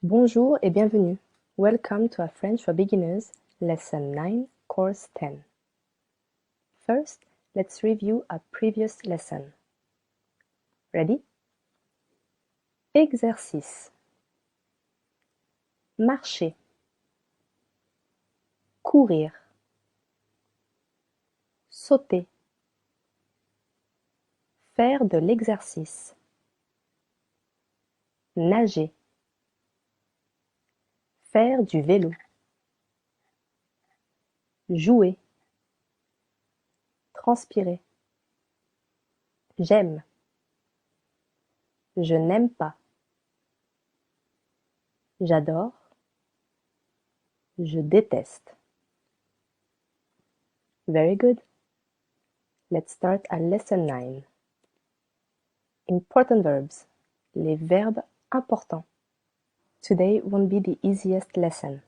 Bonjour et bienvenue. Welcome to our French for Beginners, Lesson 9, Course 10. First, let's review our previous lesson. Ready? Exercice. Marcher. Courir. Sauter. Faire de l'exercice. Nager. Faire du vélo. Jouer. Transpirer. J'aime. Je n'aime pas. J'adore. Je déteste. Very good. Let's start our lesson 9. Important verbs. Les verbes importants. Today won't be the easiest lesson.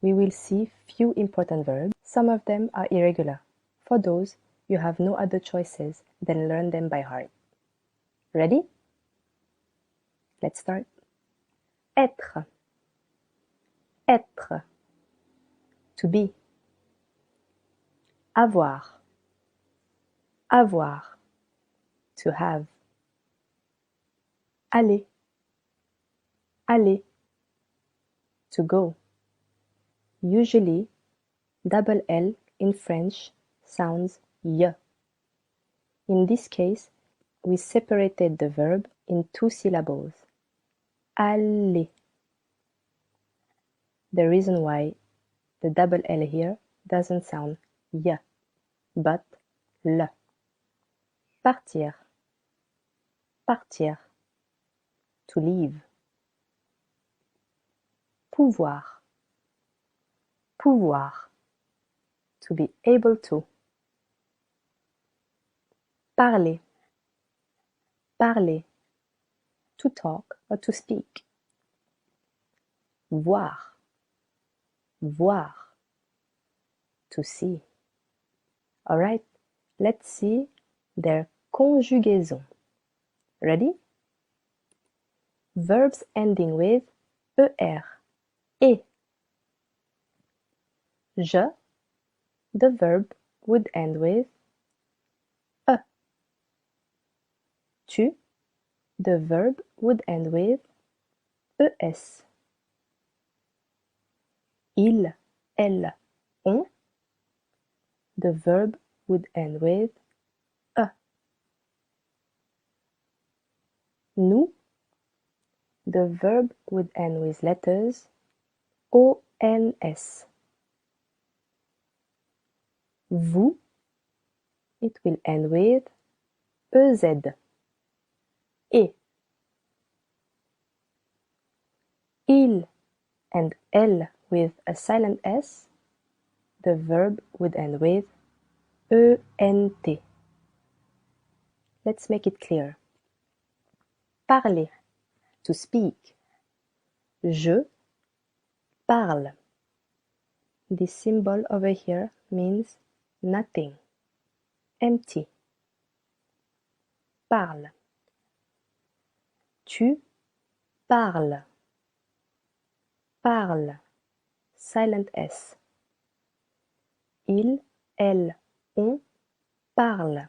We will see few important verbs. Some of them are irregular. For those, you have no other choices than learn them by heart. Ready? Let's start. Être. Être. To be. Avoir. Avoir. To have. Aller. Aller. To go. Usually, double L in French sounds y. In this case, we separated the verb in two syllables. Aller. The reason why the double L here doesn't sound y, but le. Partir. Partir. To leave. Pouvoir. Pouvoir. To be able to. Parler. Parler. To talk or to speak. Voir. Voir. To see. Alright, let's see their conjugaison. Ready? Verbs ending with er, et. Je, the verb would end with e. Tu, the verb would end with es. Il, elle, on, the verb would end with e. Nous, the verb would end with letters ons. Vous, it will end with ez. Et. Il and elle with a silent s, the verb would end with ent. Let's make it clear. Parler, to speak. Je parle. This symbol over here means nothing, empty. Parle. Tu parles. Parle, silent S. Il, elle, on parle.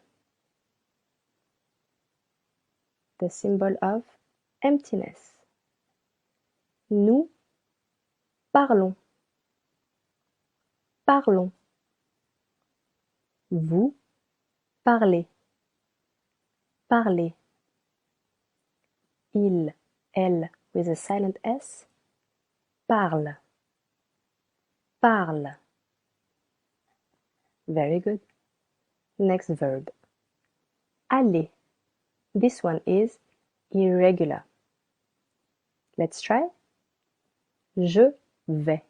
The symbol of emptiness. Nous parlons. Parlons. Vous parlez. Parlez. Il, elle with a silent S. Parle. Parle. Very good. Next verb. Aller. This one is irregular. Let's try. Je vais.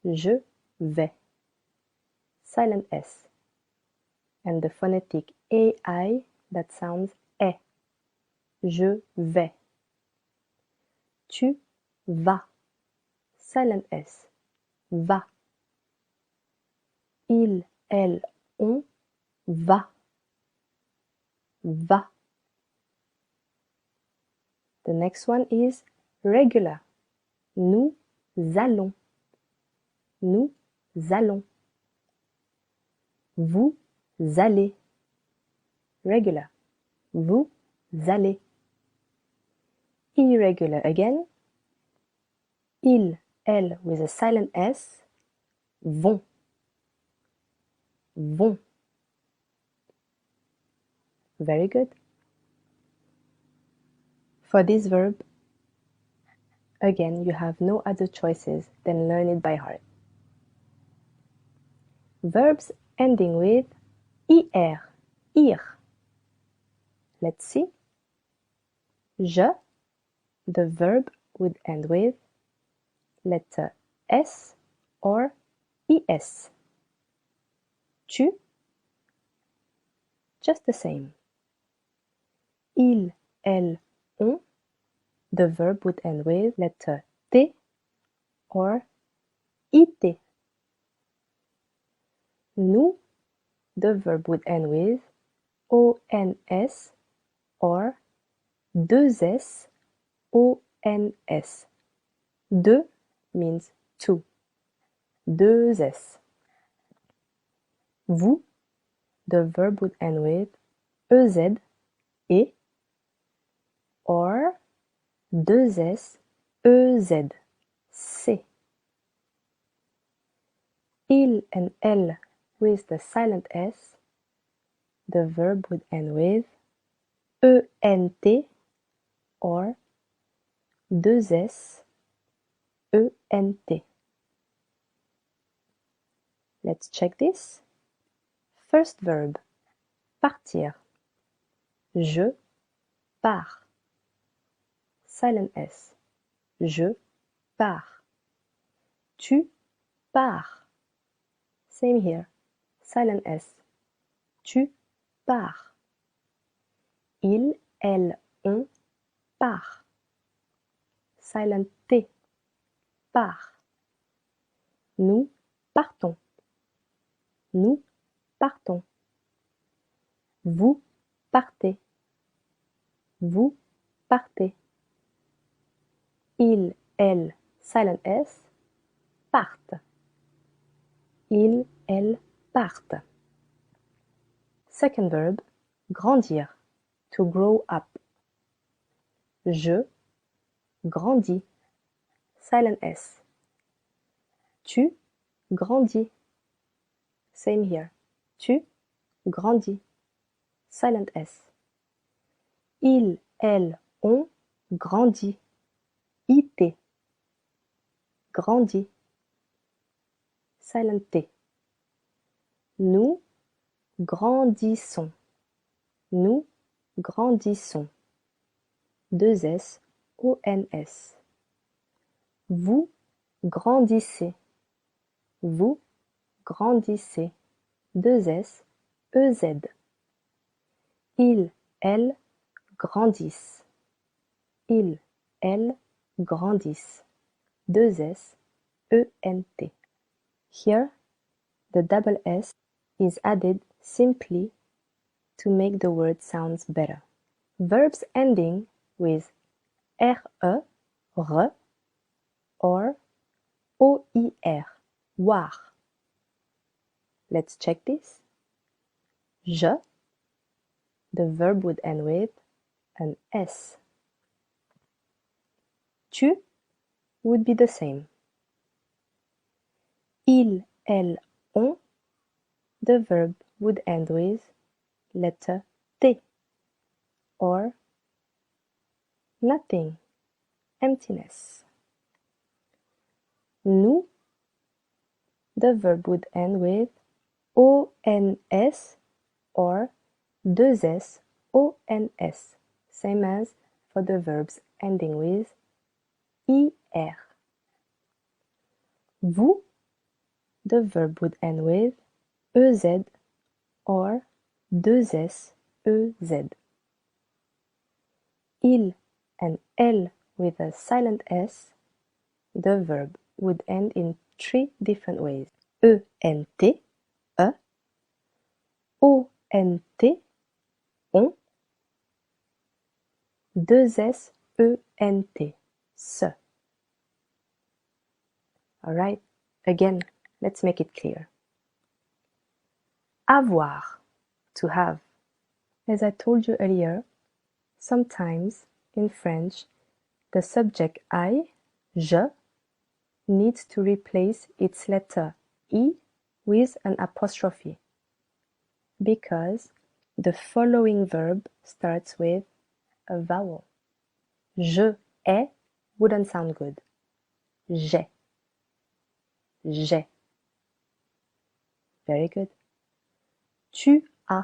Je vais. Silent S. And the phonetic AI that sounds E. Je vais. Tu vas. Silent S. Va. Il, elle, on va. Va. The next one is Regular. Nous allons. Nous allons. Vous allez. Regular. Vous allez. Irregular again. Il, elle with a silent S. Vont. Vont. Very good. For this verb, again, you have no other choices than learn it by heart. Verbs ending with ir, ir. Let's see. Je, the verb would end with letter S or es. Tu, just the same. Il, elle, on, the verb would end with letter T or it. Nous, the verb would end with ons or deux s, ons. Deux means two. Deux s. Vous, the verb would end with ez, et, or deux s, ez, c. Il and elle with the silent s, the verb would end with ent or deux s, ent. Let's check this. First verb, partir. Je pars. Silent S. Je pars. Tu pars. Same here. Silent S. Tu pars. Il, elle, on part. Silent T. Part. Nous partons. Nous partons. Vous partez. Vous partez. Il, elle, silent S, partent. Il, elle, partent. Second verb, grandir, to grow up. Je grandis, silent S. Tu grandis. Same here. Tu grandis. Silent S. Il, elle, on grandit. It. Grandit. Silent T. Nous grandissons. Nous grandissons. Deux S, ONS. Vous grandissez. Vous grandissez. Deux S, EZ. Ils, elles grandissent. Ils, elles grandissent. Deux S, ENT. Here, the double S is added simply to make the word sounds better. Verbs ending with re, re, or oir, war. Let's check this. Je, the verb would end with an S. Tu would be the same. Il, elle, on, the verb would end with letter T, or nothing, emptiness. Nous, the verb would end with ONS or deux S, ONS, same as for the verbs ending with IR. Vous, the verb would end with EZ or deux S, EZ. Il and elle with a silent S, the verb would end in three different ways. ENT, e, ONT, on, deux S, ENT, se. Alright, again, let's make it clear. Avoir, to have. As I told you earlier, sometimes in French, the subject I, je, needs to replace its letter I with an apostrophe because the following verb starts with a vowel. Je ai wouldn't sound good. J'ai. J'ai. Very good. Tu as.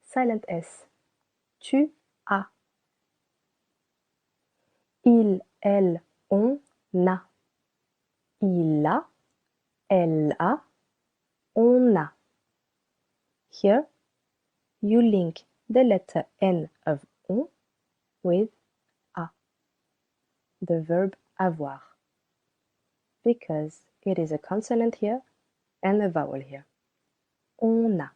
Silent S. Tu as. Il, elle, on a. Il a. Elle a. On a. Here, you link the letter N of on with a, the verb avoir, because it is a consonant here and a vowel here. On a.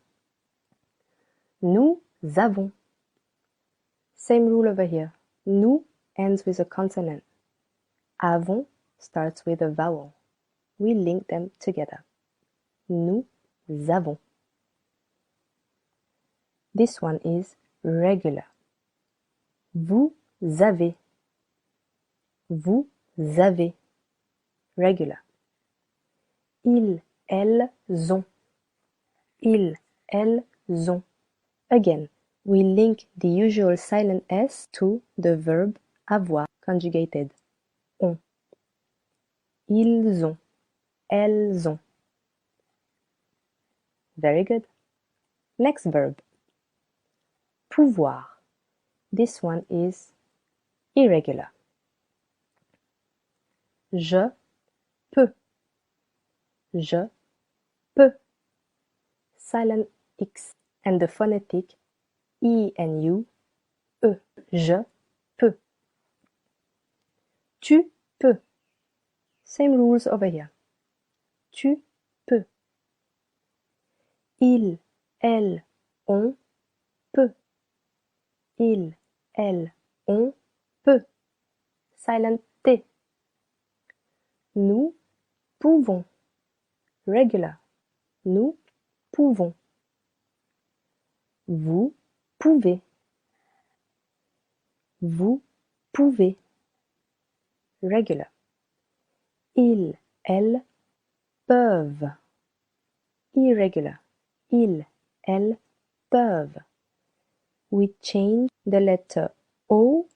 Nous avons. Same rule over here. Nous ends with a consonant. Avons starts with a vowel. We link them together. Nous avons. This one is regular. Vous avez. Vous avez. Regular. Ils, elles ont. Ils, elles ont. Again, we link the usual silent S to the verb avoir conjugated. On. Ils ont. Elles ont. Very good. Next verb. Pouvoir. This one is irregular. Je peux. Je peux. Silent X and the phonetic I and U, E. Je peux. Tu peux. Same rules over here. Tu peux. Il, elle, on peut. Il, elle, on peut. Silent T. Nous pouvons. Regular. Nous pouvons. Vous pouvez. Vous pouvez. Regular. Ils, elles peuvent. Irregular. Ils, elles peuvent. We change the letter O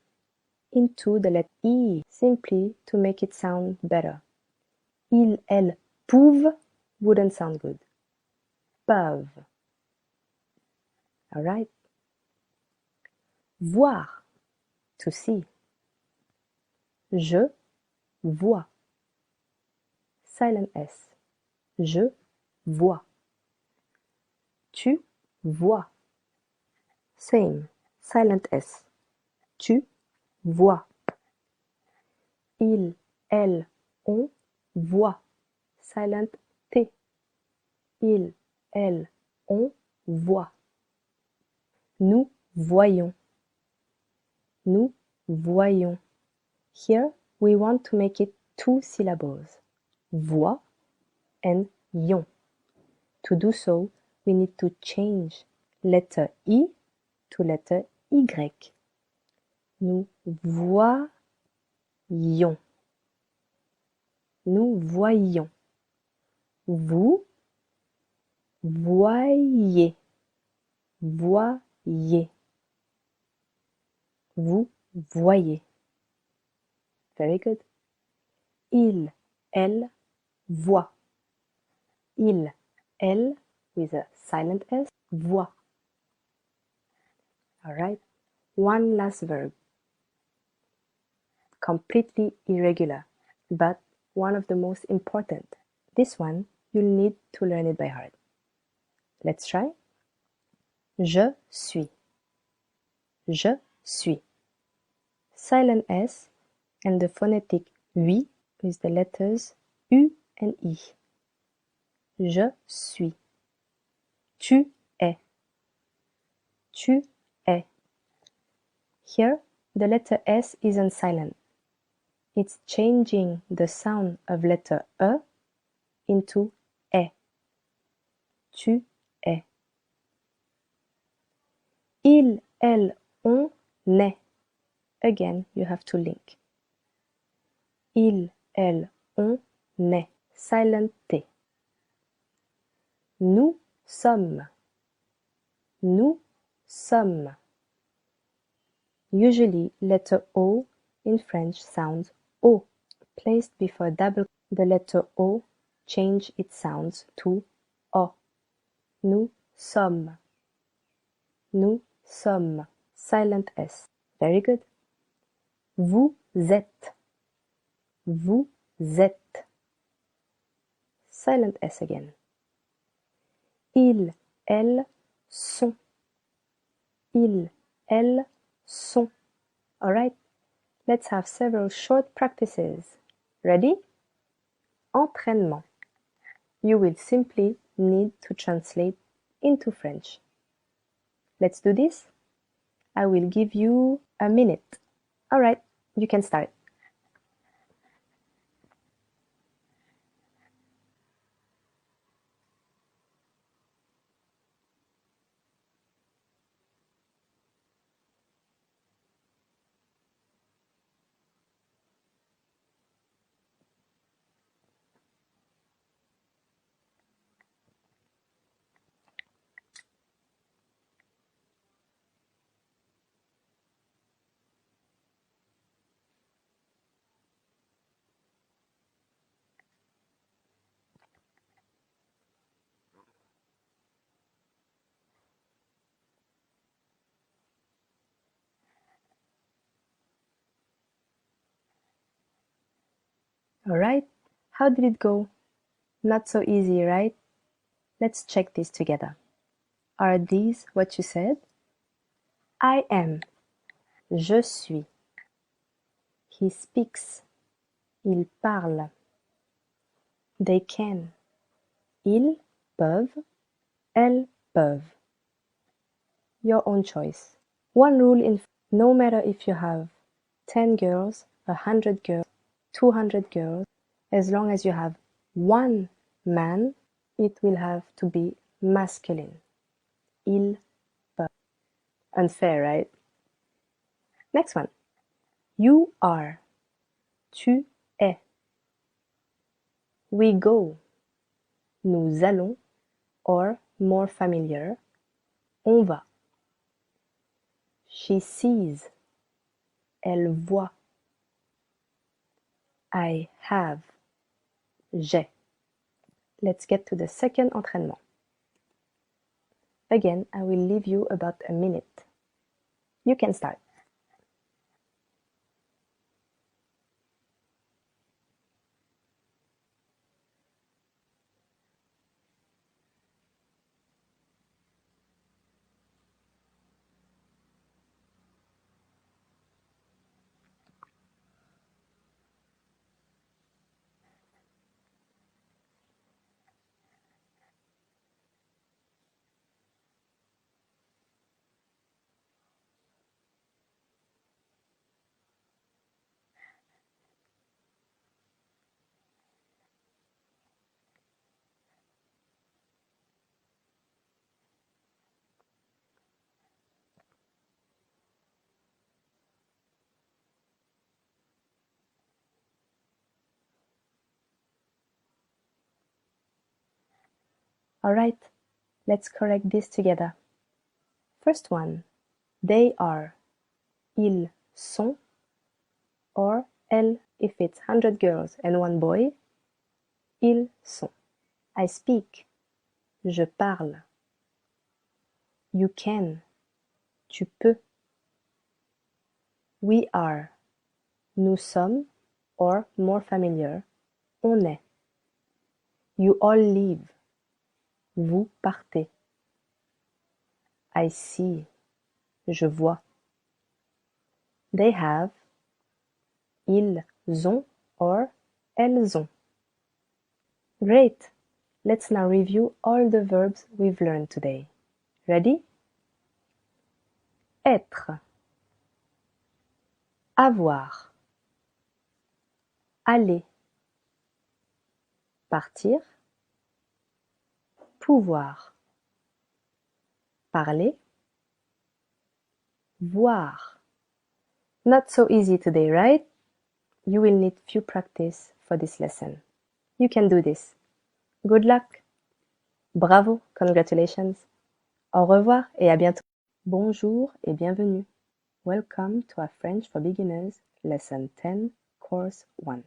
into the letter E simply to make it sound better. Ils, elles pouvent wouldn't sound good. Peuvent. Alright? Voir. To see. Je vois. Silent S. Je vois. Tu vois. Same. Silent S. Tu vois. Il, elle, on voit. Silent T. Il, elle, on voit. Nous voyons. Nous voyons. Here we want to make it 2 syllables. Voix and yon. To do so, we need to change letter I to letter Y. Nous voyons. Nous voyons. Vous voyez. Voyez. Vous voyez. Very good. Il, elle, voit. Il, elle, with a silent S, voit. Alright. One last verb. Completely irregular, but one of the most important. This one, you'll need to learn it by heart. Let's try. Je suis. Je suis. Silent S and the phonetic oui with the letters U and I. Je suis. Tu es. Tu es. Here, the letter S isn't silent. It's changing the sound of letter E into E. Tu es. Il, elle, on est. Again, you have to link. Il, elle, on est. Silent T. Nous sommes. Nous sommes. Usually, letter O in French sounds O. Placed before double, the letter O change its sounds to O. Nous sommes. Nous sommes. Silent S. Very good. Vous êtes. Vous êtes. Silent S again. Ils, elles sont. Ils, elles sont. Alright, let's have several short practices. Ready? Entraînement. You will simply need to translate into French. Let's do this. I will give you a minute. Alright, you can start. Alright, how did it go? Not so easy, right? Let's check this together. Are these what you said? I am. Je suis. He speaks. Il parle. They can. Ils peuvent. Elles peuvent. Your own choice. One rule in no matter if you have 10 girls, 100 girls, 200 girls, as long as you have one man, it will have to be masculine. Il peut. Unfair, right? Next one. You are. Tu es. We go. Nous allons. Or, more familiar, on va. She sees. Elle voit. I have. J'ai. Let's get to the second entraînement. Again, I will leave you about a minute. You can start. Alright, let's correct this together. First one, they are. Ils sont. Or elles, if it's 100 girls and one boy, ils sont. I speak. Je parle. You can. Tu peux. We are. Nous sommes. Or, more familiar, on est. You all leave. Vous partez. I see. Je vois. They have. Ils ont. Or, elles ont. Great! Let's now review all the verbs we've learned today. Ready? Être. Avoir. aller, partir, pouvoir, parler, voir. Not so easy today, right? You will need few practice for this lesson. You can do this. Good luck. Bravo, congratulations. Au revoir et à bientôt. Bonjour et bienvenue. Welcome to our French for Beginners, Lesson 10, Course 1.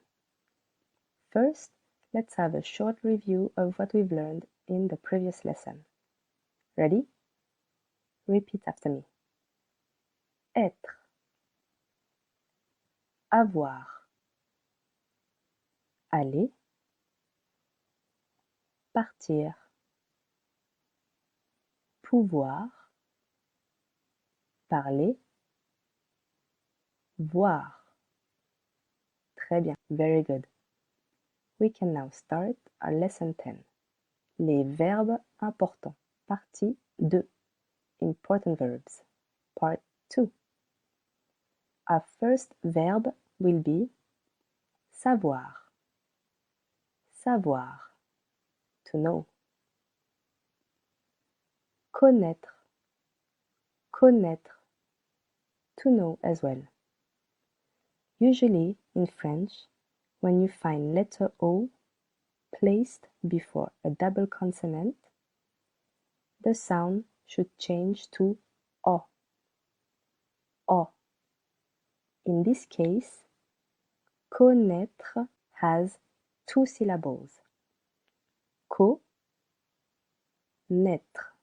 First, let's have a short review of what we've learned in the previous lesson. Ready? Repeat after me. Être. Avoir. Aller. Partir. Pouvoir. Parler. Voir. Très bien. Very good. We can now start our lesson 10. Les verbes importants. Partie 2. Important verbs. Part 2. Our first verb will be savoir. Savoir. To know. Connaître. Connaître. To know as well. Usually in French, when you find letter O placed before a double consonant, the sound should change to O. O. In this case, connaître has 2 syllables. Co, naître.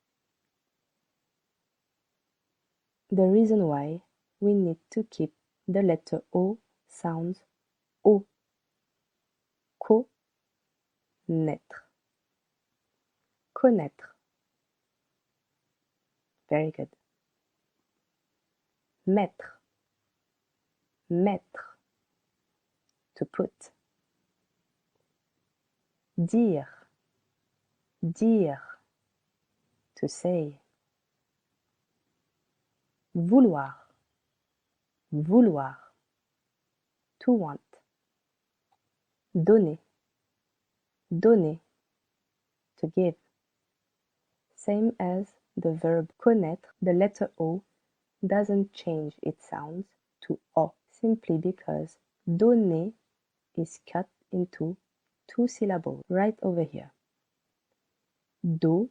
The reason why we need to keep the letter O sounds O. Co, naître. Connaître. Very good. Mettre. Mettre. To put. Dire. Dire. To say. Vouloir. Vouloir. To want. Donner. Donner. To give. Same as the verb connaître, the letter O doesn't change its sounds to O simply because donner is cut into 2 syllables right over here. Do,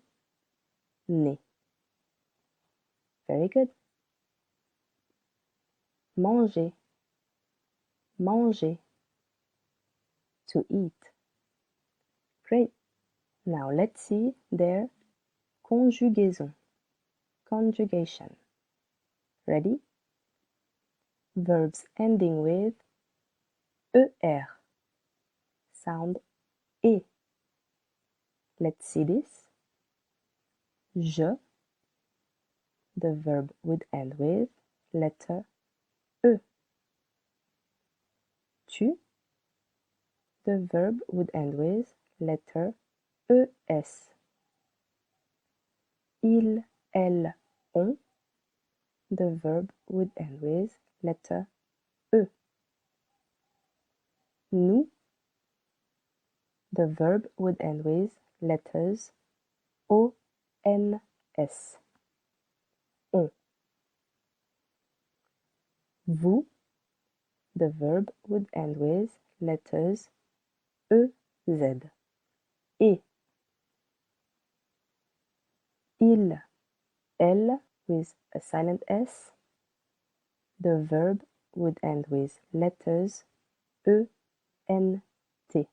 né. Very good. Manger. Manger. To eat. Great. Now let's see their conjugaison. Conjugation. Ready? Verbs ending with ER. Sound E. Let's see this. Je. The verb would end with letter E. Tu. The verb would end with letter ES. Il, elle, on. The verb would end with letter E. Nous. The verb would end with letters O, N, S. On. Vous. The verb would end with letters E, Z. Et. Il, elle with a silent S. The verb would end with letters E, N, T.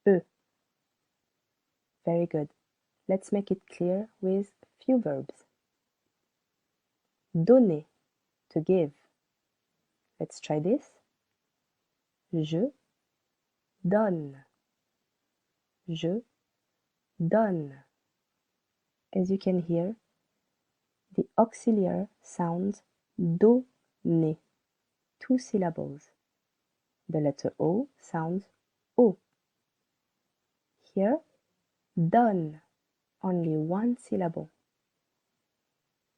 E. Very good. Let's make it clear with few verbs. Donner, to give. Let's try this. Je donne. Je donne. As you can hear, the auxiliary sounds donner, 2 syllables. The letter O sounds O. Here, donne, only 1 syllable.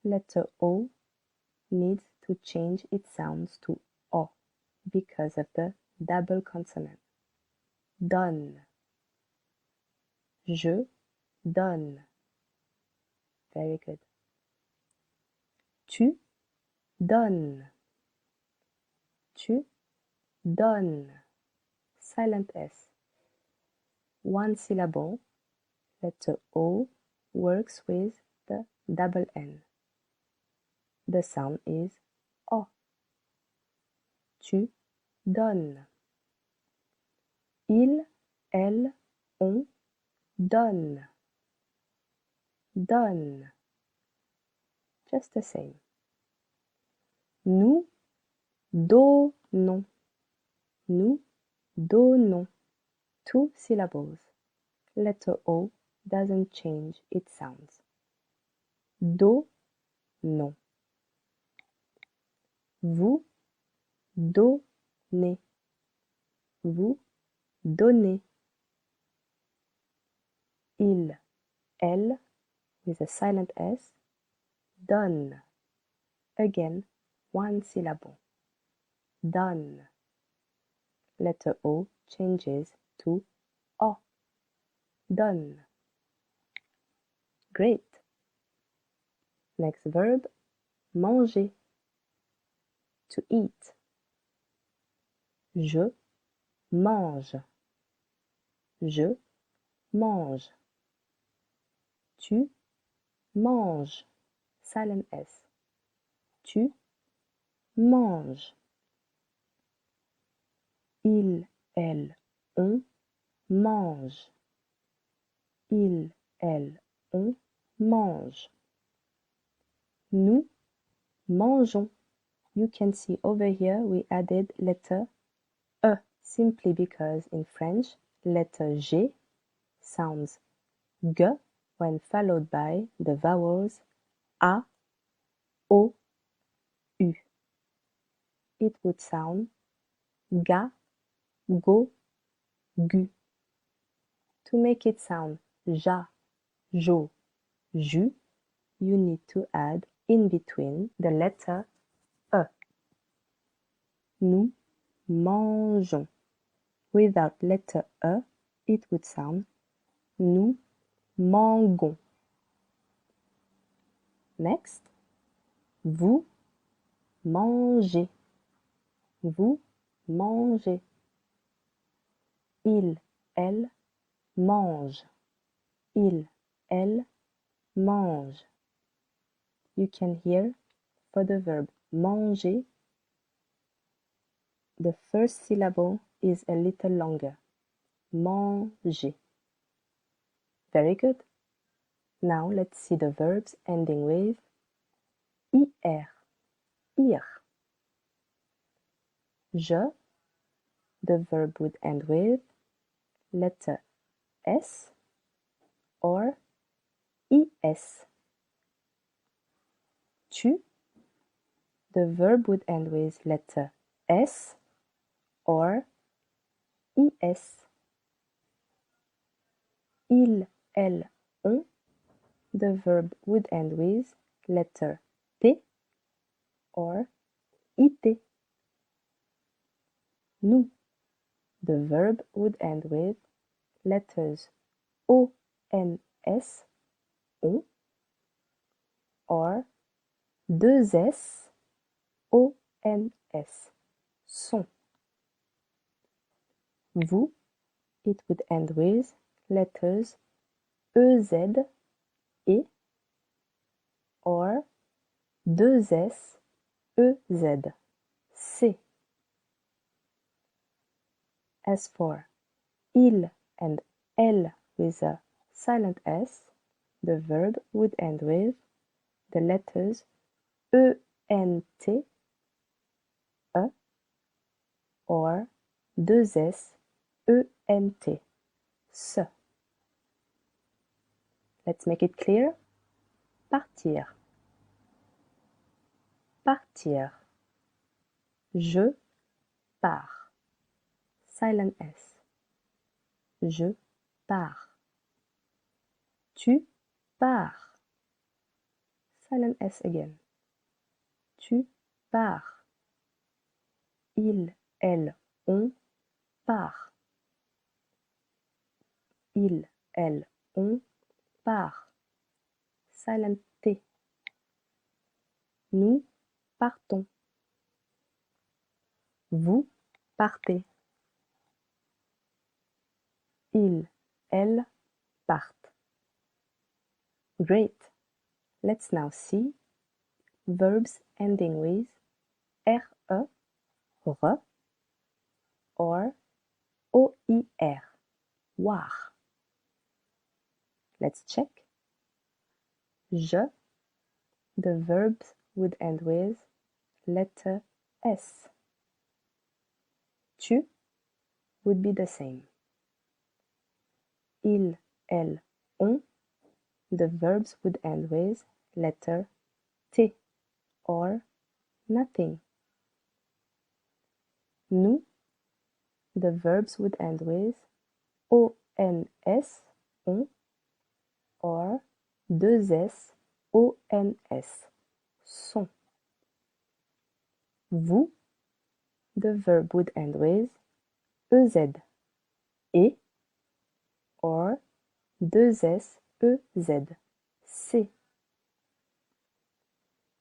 Letter O needs to change its sounds to O because of the double consonant. Donne. Je donne. Very good. Tu donnes. Tu donnes. Silent S. One syllable. Letter O works with the double N. The sound is O. Tu donnes. Il, elle, on donne. Donne. Just the same. Nous donnons. Nous donnons. Two syllables. Letter O doesn't change its sounds. Do, non. Vous donnez. Vous donnez. Il, elle, with a silent S, donne. Again, one syllable. Donne. Letter O changes to O. Donne. Great. Next verb, manger. To eat. Je mange. Je mange. Tu manges. Silent S. Tu manges. Il, elle, on mange. Il, elle, on mange. Nous mangeons. You can see over here we added letter E simply because in French letter G sounds G when followed by the vowels A, O, U. It would sound ga, go, gu. To make it sound ja, jo, ju, you need to add in between the letter E. Nous mangeons. Without letter E, it would sound nous manguons. Next, vous mangez. Vous mangez. Il, elle mange. Il, elle mange. You can hear for the verb manger, the first syllable is a little longer. Manger. Very good. Now let's see the verbs ending with IR. Ir. Je, the verb would end with letter S or IS. Tu, the verb would end with letter S or IS. Il, elle, on, the verb would end with letter T or IT. Nous, the verb would end with letters O, N, S, on, or deux S, O, N, S, sont. Vous, it would end with letters EZ, E, or deux S, EZ, C. As for il and elle with a silent S, the verb would end with the letters ENT, E, or deux S, ENT, se. Let's make it clear. Partir. Partir. Je pars. Silent S. Je pars. Tu pars. Silent S again. Tu pars. Il, elle, on part. Il, elle, on part. Silent T. Nous partons. Vous partez. Il, elle partent. Great. Let's now see verbs ending with re, re, or oir, war. Let's check. Je, the verbs would end with letter S. Tu would be the same. Il, elle, on, the verbs would end with letter T or nothing. Nous, the verbs would end with ONS, on, or deux S, ONS, sont. Vous, the verb would end with EZ, et, or deux S, EZ, C.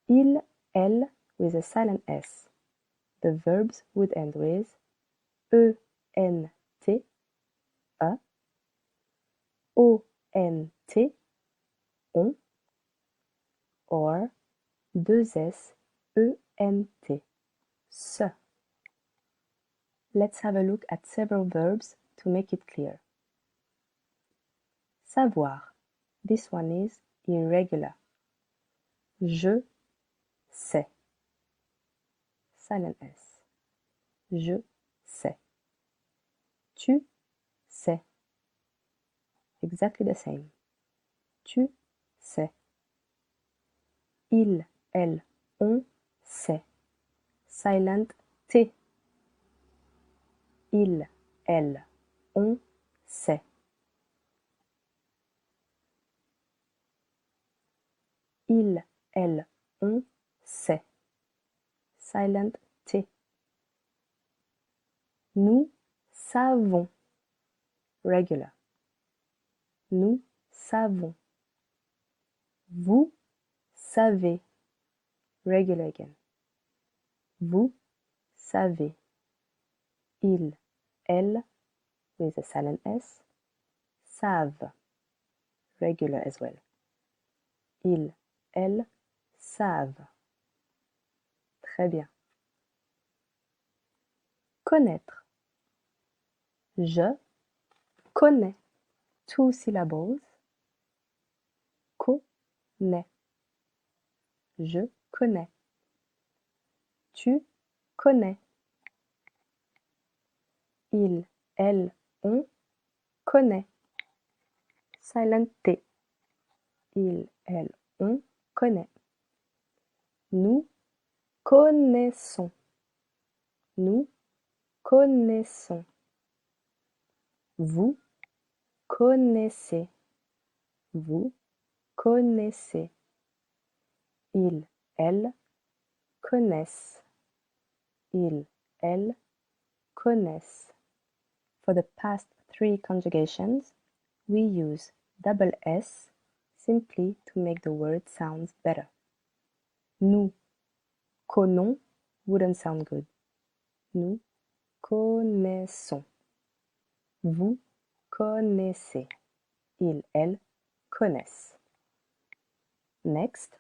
Il, elle with a silent S. The verbs would end with ENT, a, ONT, on, or deux S, ENT, se. Let's have a look at several verbs to make it clear. Savoir. This one is irregular. Je sais. Silent S. Je sais. Tu sais. Exactly the same. Tu sais. Il, elle, on sait. Silent T. Il, elle, on sait. Il, elle, on sait. Silent T. Nous savons. Regular. Nous savons. Vous savez. Regular again. Vous savez. Il, elle, with a silent S, savent. Regular as well. Il, elle, savent. Très bien. Connaître. Je connais. Two syllables. Connais. Je connais. Tu connais. Il, elle, on connaît. Silent T. Il, elle, on connaît. Nous connaissons. Nous connaissons. Vous connaissez. Vous connaissez. Il, elle connaissent. Il, elle connaissent. For the past three conjugations, we use double S simply to make the word sound better. Nous connaissons wouldn't sound good. Nous connaissons. Vous connaissez. Il, elle connaissent. Next,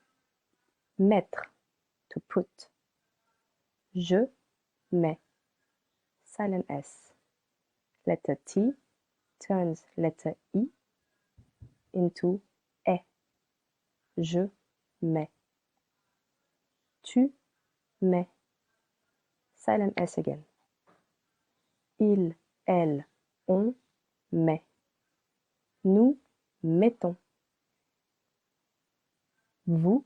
mettre, to put. Je mets. Silent S. Letter T turns letter I into E. Je mets. Tu mets. Silent S again. Il, elle, on met. Nous mettons. Vous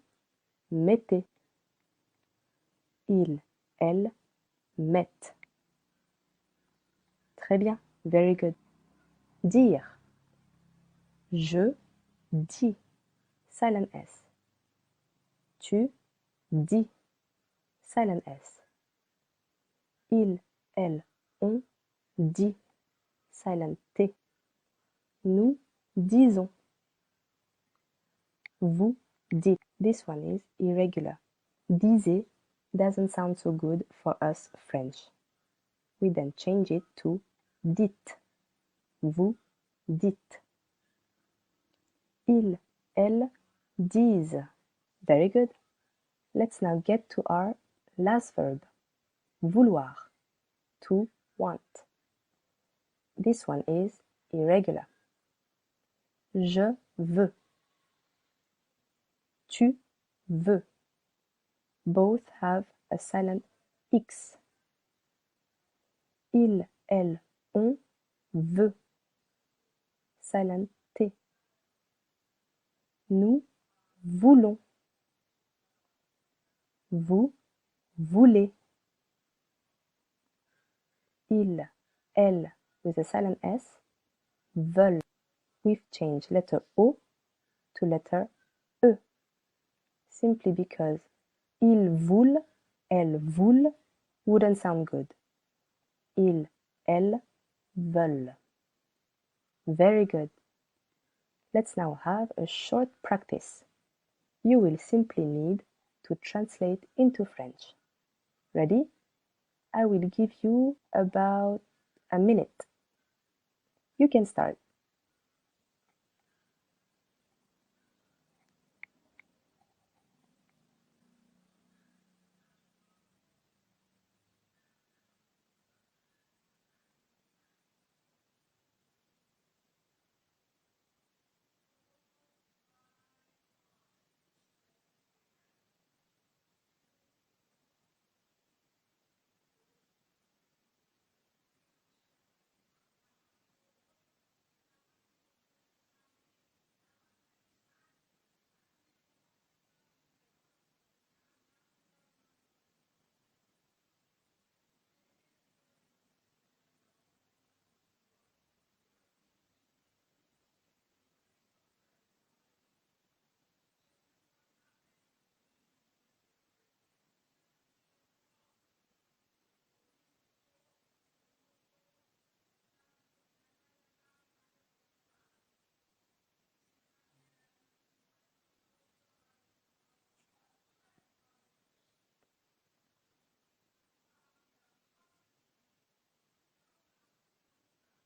mettez. Il, elle mettent. Très bien. Very good. Dire. Je dis. Silent S. Tu dis. Silent S. Il, elle, on dit, silent T. Nous disons. Vous dites. This one is irregular. Disez doesn't sound so good for us French. We then change it to dites. Vous dites. Ils, elles disent. Very good. Let's now get to our last verb. Vouloir. To want. This one is irregular. Je veux. Tu veux. Both have a silent X. Il, elle, on veut. Silent T. Nous voulons. Vous voulez. Il, elle with a silent S veulent. We've changed letter O to letter E. Simply because ils voulent, elles voulent wouldn't sound good. Ils, elles veulent. Very good. Let's now have a short practice. You will simply need to translate into French. Ready? I will give you about a minute. You can start.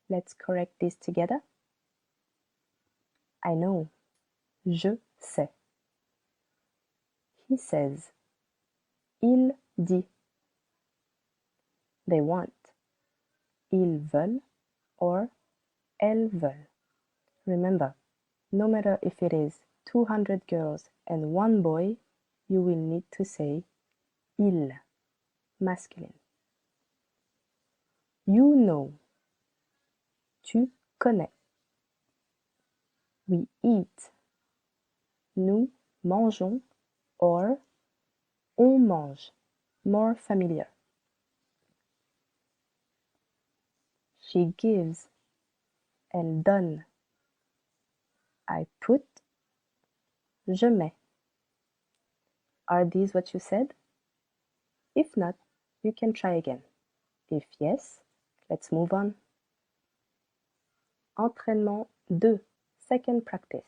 Let's correct this together. I know. Je sais. He says. Il dit. They want. Ils veulent or elles veulent. Remember, no matter if it is 200 girls and one boy, you will need to say il, masculine. You know. Tu connais. We eat. Nous mangeons or on mange, more familiar. She gives. Elle donne. I put. Je mets. Are these what you said? If not, you can try again. If yes, let's move on. Entraînement 2, second practice.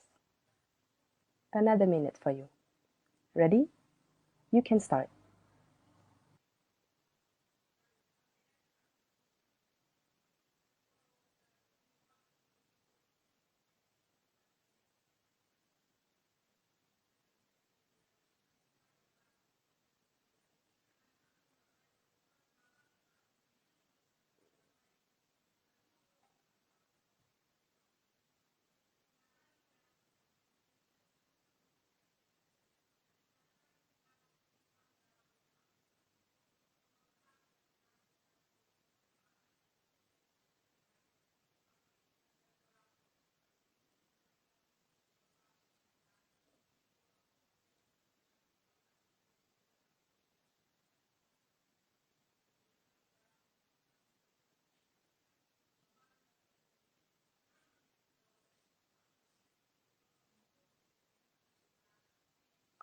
Another minute for you. Ready? You can start.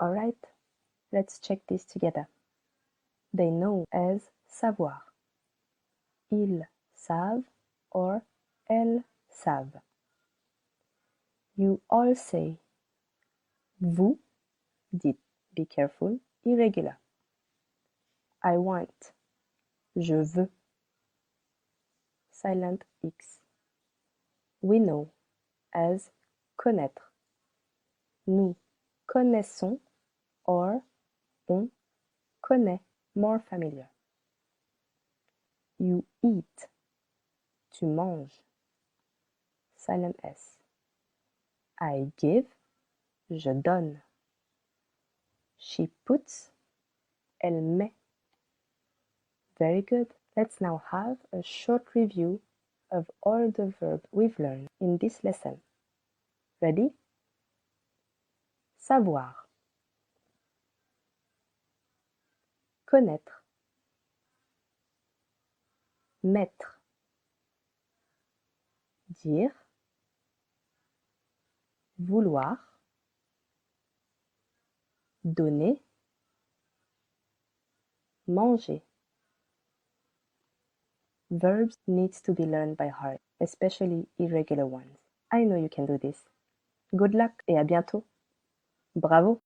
Alright, let's check this together. They know as savoir. Ils savent or elles savent. You all say. Vous dites, be careful, irregular. I want. Je veux. Silent X. We know as connaître. Nous connaissons or on connaît, more familiar. You eat. Tu manges. Silent S. I give. Je donne. She puts. Elle met. Very good. Let's now have a short review of all the verbs we've learned in this lesson. Ready? Savoir. Connaître. Mettre. Dire. Vouloir. Donner. Manger. Verbs needs to be learned by heart, especially irregular ones. I know you can do this. Good luck et à bientôt. Bravo!